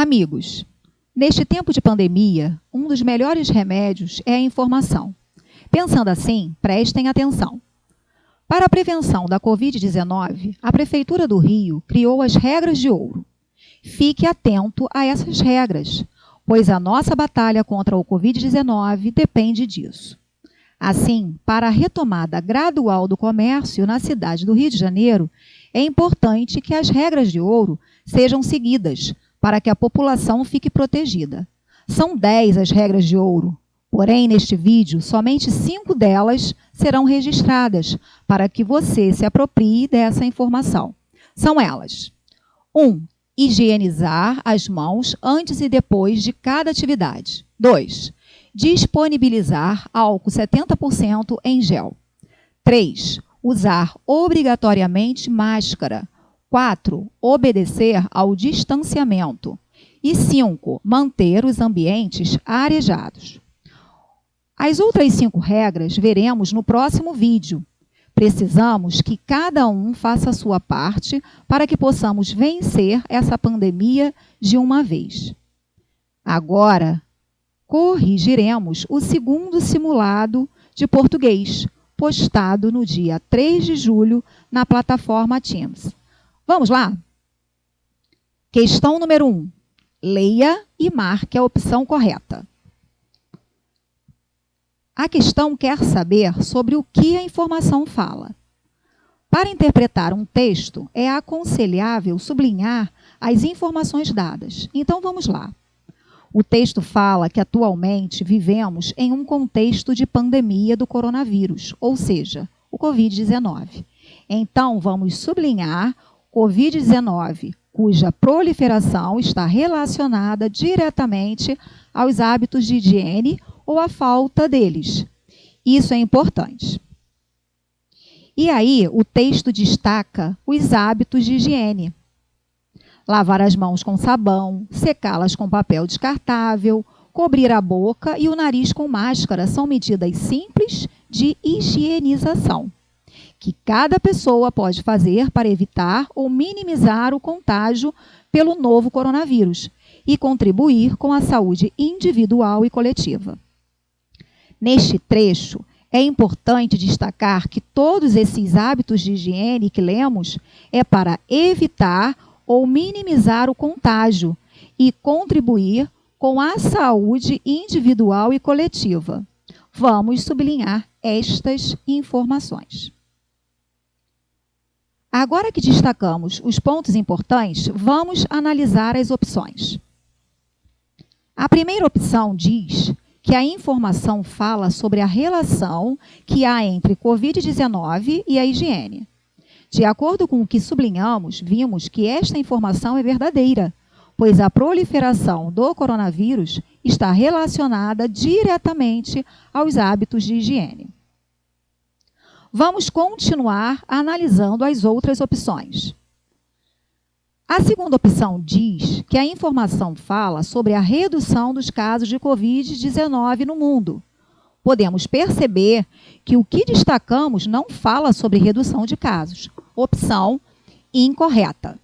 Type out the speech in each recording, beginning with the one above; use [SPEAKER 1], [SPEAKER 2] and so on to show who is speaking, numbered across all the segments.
[SPEAKER 1] Amigos, neste tempo de pandemia, um dos melhores remédios é a informação. Pensando assim, prestem atenção. Para a prevenção da Covid-19, a Prefeitura do Rio criou as regras de ouro. Fique atento a essas regras, pois a nossa batalha contra o Covid-19 depende disso. Assim, para a retomada gradual do comércio na cidade do Rio de Janeiro, é importante que as regras de ouro sejam seguidas, para que a população fique protegida. São 10 as regras de ouro, porém, neste vídeo, somente 5 delas serão registradas, para que você se aproprie dessa informação. São elas: 1. Higienizar as mãos antes e depois de cada atividade. 2. Disponibilizar álcool 70% em gel. 3. Usar obrigatoriamente máscara. 4. Obedecer ao distanciamento. E 5. Manter os ambientes arejados. As outras 5 regras veremos no próximo vídeo. Precisamos que cada um faça a sua parte para que possamos vencer essa pandemia de uma vez. Agora, corrigiremos o segundo simulado de português, postado no dia 3 de julho na plataforma Teams. Vamos lá? Questão número 1. Leia e marque a opção correta. A questão quer saber sobre o que a informação fala. Para interpretar um texto, é aconselhável sublinhar as informações dadas. Então, vamos lá. O texto fala que atualmente vivemos em um contexto de pandemia do coronavírus, ou seja, o Covid-19. Então, vamos sublinhar Covid-19, cuja proliferação está relacionada diretamente aos hábitos de higiene ou à falta deles. Isso é importante. E aí, o texto destaca os hábitos de higiene. Lavar as mãos com sabão, secá-las com papel descartável, cobrir a boca e o nariz com máscara são medidas simples de higienização, que cada pessoa pode fazer para evitar ou minimizar o contágio pelo novo coronavírus e contribuir com a saúde individual e coletiva. Neste trecho, é importante destacar que todos esses hábitos de higiene que lemos é para evitar ou minimizar o contágio e contribuir com a saúde individual e coletiva. Vamos sublinhar estas informações. Agora que destacamos os pontos importantes, vamos analisar as opções. A primeira opção diz que a informação fala sobre a relação que há entre Covid-19 e a higiene. De acordo com o que sublinhamos, vimos que esta informação é verdadeira, pois a proliferação do coronavírus está relacionada diretamente aos hábitos de higiene. Vamos continuar analisando as outras opções. A segunda opção diz que a informação fala sobre a redução dos casos de Covid-19 no mundo. Podemos perceber que o que destacamos não fala sobre redução de casos. Opção incorreta.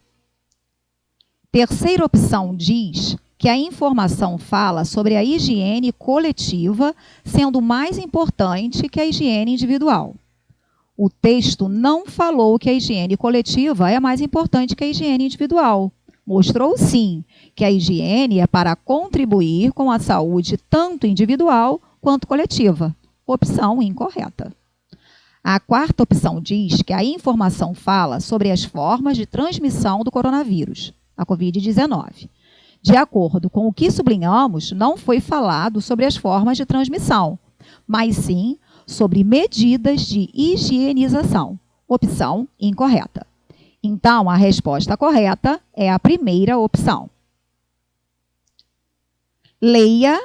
[SPEAKER 1] Terceira opção diz que a informação fala sobre a higiene coletiva, sendo mais importante que a higiene individual. O texto não falou que a higiene coletiva é mais importante que a higiene individual. Mostrou, sim, que a higiene é para contribuir com a saúde tanto individual quanto coletiva. Opção incorreta. A quarta opção diz que a informação fala sobre as formas de transmissão do coronavírus, a Covid-19. De acordo com o que sublinhamos, não foi falado sobre as formas de transmissão, mas sim sobre medidas de higienização. Opção incorreta. Então, a resposta correta é a primeira opção. Leia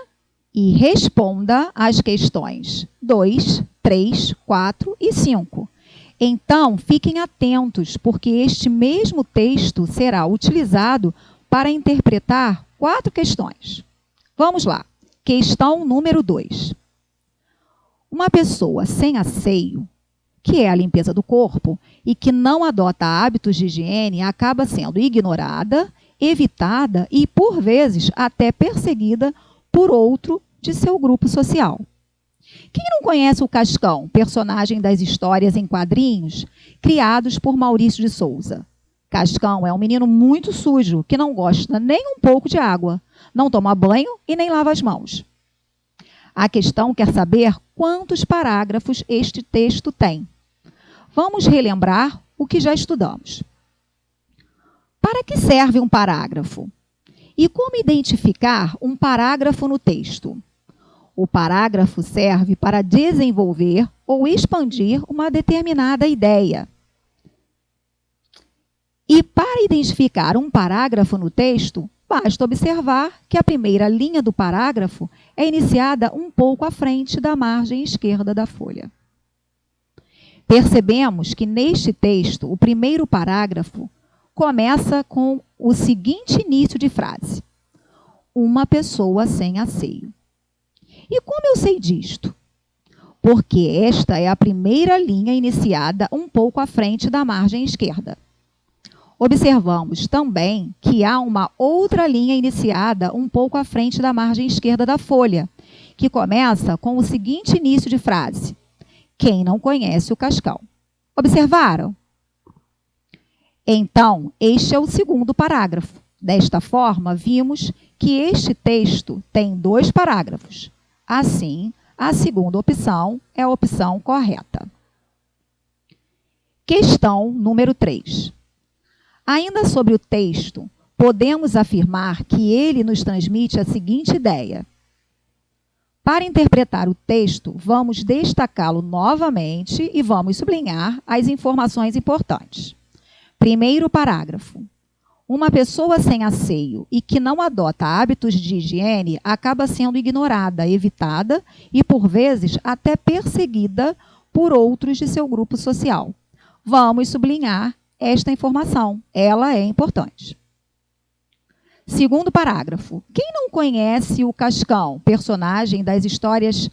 [SPEAKER 1] e responda as questões 2, 3, 4 e 5. Então, fiquem atentos, porque este mesmo texto será utilizado para interpretar 4 questões. Vamos lá. Questão número 2. Uma pessoa sem asseio, que é a limpeza do corpo, e que não adota hábitos de higiene, acaba sendo ignorada evitada e, por vezes, até perseguida por outro de seu grupo social. Quem não conhece o Cascão, personagem das histórias em quadrinhos criados por Maurício de Souza? Cascão é um menino muito sujo, que não gosta nem um pouco de água, não toma banho e nem lava as mãos. A questão quer saber quantos parágrafos este texto tem. Vamos relembrar o que já estudamos. Para que serve um parágrafo? E como identificar um parágrafo no texto? O parágrafo serve para desenvolver ou expandir uma determinada ideia. E para identificar um parágrafo no texto, basta observar que a primeira linha do parágrafo é iniciada um pouco à frente da margem esquerda da folha. Percebemos que neste texto, o primeiro parágrafo começa com o seguinte início de frase: uma pessoa sem asseio. E como eu sei disto? Porque esta é a primeira linha iniciada um pouco à frente da margem esquerda. Observamos também que há uma outra linha iniciada um pouco à frente da margem esquerda da folha, que começa com o seguinte início de frase: quem não conhece o Cascão. Observaram? Então, este é o segundo parágrafo. Desta forma, vimos que este texto tem 2 parágrafos. Assim, a segunda opção é a opção correta. Questão número 3. Ainda sobre o texto, podemos afirmar que ele nos transmite a seguinte ideia. Para interpretar o texto, vamos destacá-lo novamente e vamos sublinhar as informações importantes. Primeiro parágrafo. Uma pessoa sem asseio e que não adota hábitos de higiene acaba sendo ignorada, evitada e, por vezes, até perseguida por outros de seu grupo social. Vamos sublinhar esta informação. Ela é importante. Segundo parágrafo. Quem não conhece o Cascão, personagem das histórias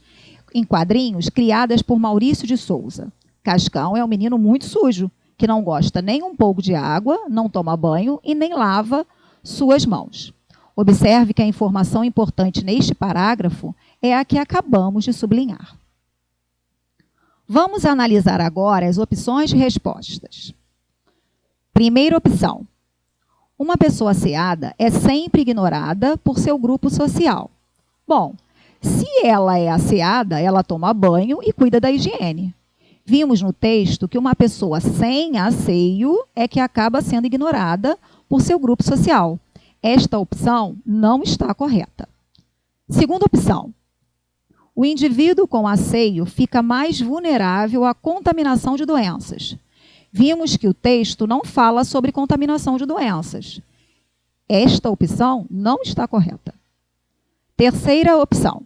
[SPEAKER 1] em quadrinhos criadas por Maurício de Souza? Cascão é um menino muito sujo, que não gosta nem um pouco de água, não toma banho e nem lava suas mãos. Observe que a informação importante neste parágrafo é a que acabamos de sublinhar. Vamos analisar agora as opções de respostas. Primeira opção. Uma pessoa asseada é sempre ignorada por seu grupo social. Bom, se ela é asseada, ela toma banho e cuida da higiene. Vimos no texto que uma pessoa sem asseio é que acaba sendo ignorada por seu grupo social. Esta opção não está correta. Segunda opção. O indivíduo com asseio fica mais vulnerável à contaminação de doenças. Vimos que o texto não fala sobre contaminação de doenças. Esta opção não está correta. Terceira opção.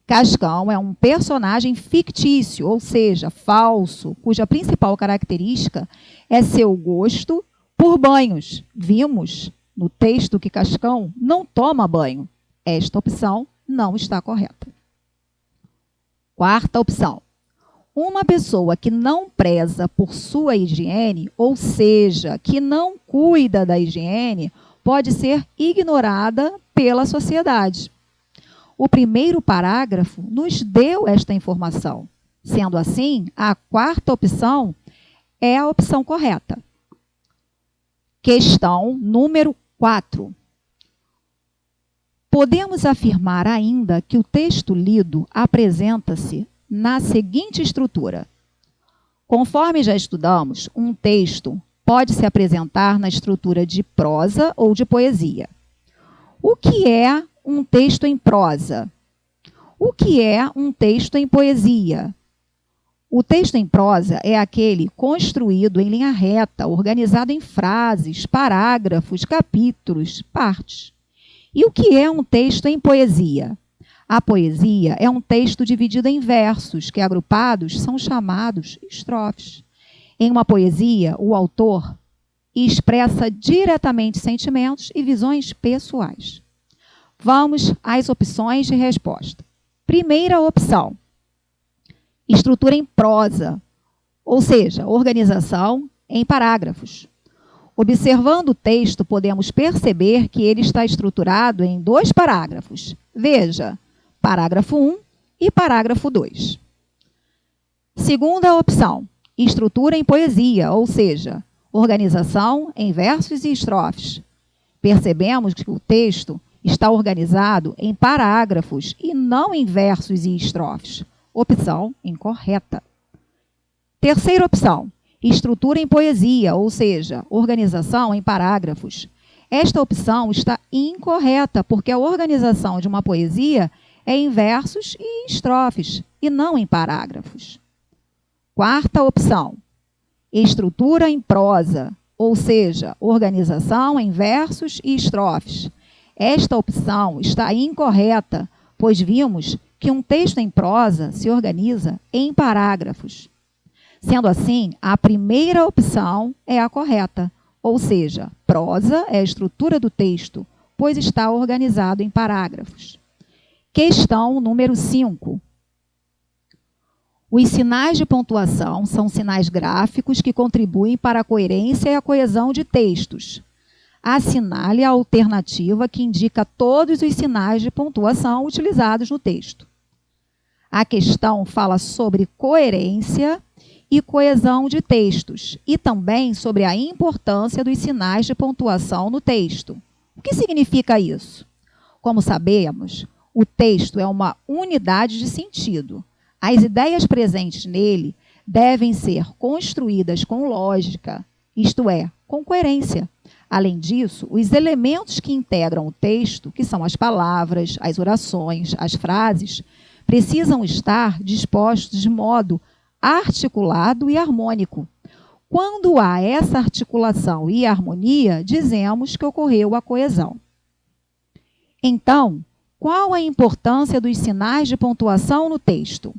[SPEAKER 1] Cascão é um personagem fictício, ou seja, falso, cuja principal característica é seu gosto por banhos. Vimos no texto que Cascão não toma banho. Esta opção não está correta. Quarta opção. Uma pessoa que não preza por sua higiene, ou seja, que não cuida da higiene, pode ser ignorada pela sociedade. O primeiro parágrafo nos deu esta informação. Sendo assim, a quarta opção é a opção correta. Questão número 4. Podemos afirmar ainda que o texto lido apresenta-se na seguinte estrutura. Conforme já estudamos, um texto pode se apresentar na estrutura de prosa ou de poesia. O que é um texto em prosa? O que é um texto em poesia? O texto em prosa é aquele construído em linha reta, organizado em frases, parágrafos, capítulos, partes. E o que é um texto em poesia? A poesia é um texto dividido em versos, que agrupados são chamados estrofes. Em uma poesia, o autor expressa diretamente sentimentos e visões pessoais. Vamos às opções de resposta. Primeira opção, estrutura em prosa, ou seja, organização em parágrafos. Observando o texto, podemos perceber que ele está estruturado em 2 parágrafos. Veja, parágrafo 1 e parágrafo 2. Segunda opção, estrutura em poesia, ou seja, organização em versos e estrofes. Percebemos que o texto está organizado em parágrafos e não em versos e estrofes. Opção incorreta. Terceira opção, estrutura em poesia, ou seja, organização em parágrafos. Esta opção está incorreta, porque a organização de uma poesia é em versos e estrofes, e não em parágrafos. Quarta opção, estrutura em prosa, ou seja, organização em versos e estrofes. Esta opção está incorreta, pois vimos que um texto em prosa se organiza em parágrafos. Sendo assim, a primeira opção é a correta, ou seja, prosa é a estrutura do texto, pois está organizado em parágrafos. Questão número 5. Os sinais de pontuação são sinais gráficos que contribuem para a coerência e a coesão de textos. Assinale a alternativa que indica todos os sinais de pontuação utilizados no texto. A questão fala sobre coerência e coesão de textos e também sobre a importância dos sinais de pontuação no texto. O que significa isso? Como sabemos, o texto é uma unidade de sentido. As ideias presentes nele devem ser construídas com lógica, isto é, com coerência. Além disso, os elementos que integram o texto, que são as palavras, as orações, as frases, precisam estar dispostos de modo articulado e harmônico. Quando há essa articulação e harmonia, dizemos que ocorreu a coesão. Então, qual a importância dos sinais de pontuação no texto?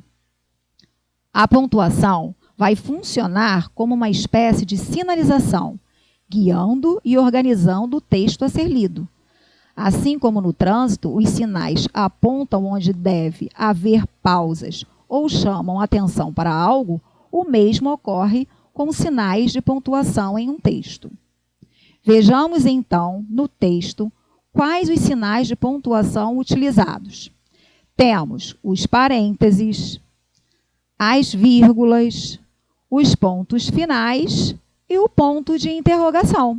[SPEAKER 1] A pontuação vai funcionar como uma espécie de sinalização, guiando e organizando o texto a ser lido. Assim como no trânsito, os sinais apontam onde deve haver pausas ou chamam atenção para algo, o mesmo ocorre com sinais de pontuação em um texto. Vejamos então no texto quais os sinais de pontuação utilizados. Temos os parênteses, as vírgulas, os pontos finais e o ponto de interrogação.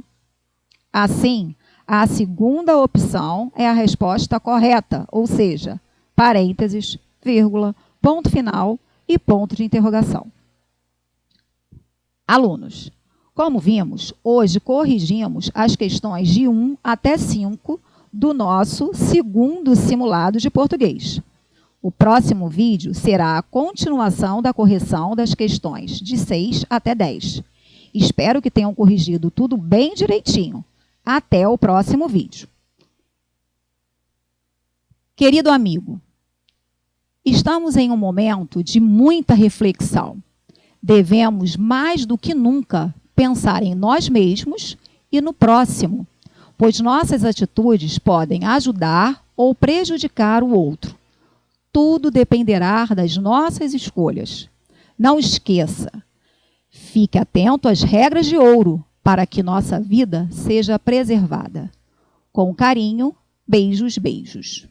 [SPEAKER 1] Assim, a segunda opção é a resposta correta, ou seja, parênteses, vírgula, ponto final e ponto de interrogação. Alunos, como vimos, hoje corrigimos as questões de 1 até 5 do nosso segundo simulado de português. O próximo vídeo será a continuação da correção das questões de 6 até 10. Espero que tenham corrigido tudo bem direitinho. Até o próximo vídeo. Querido amigo, estamos em um momento de muita reflexão. Devemos, mais do que nunca, pensar em nós mesmos e no próximo, pois nossas atitudes podem ajudar ou prejudicar o outro. Tudo dependerá das nossas escolhas. Não esqueça, fique atento às regras de ouro para que nossa vida seja preservada. Com carinho, beijos, beijos.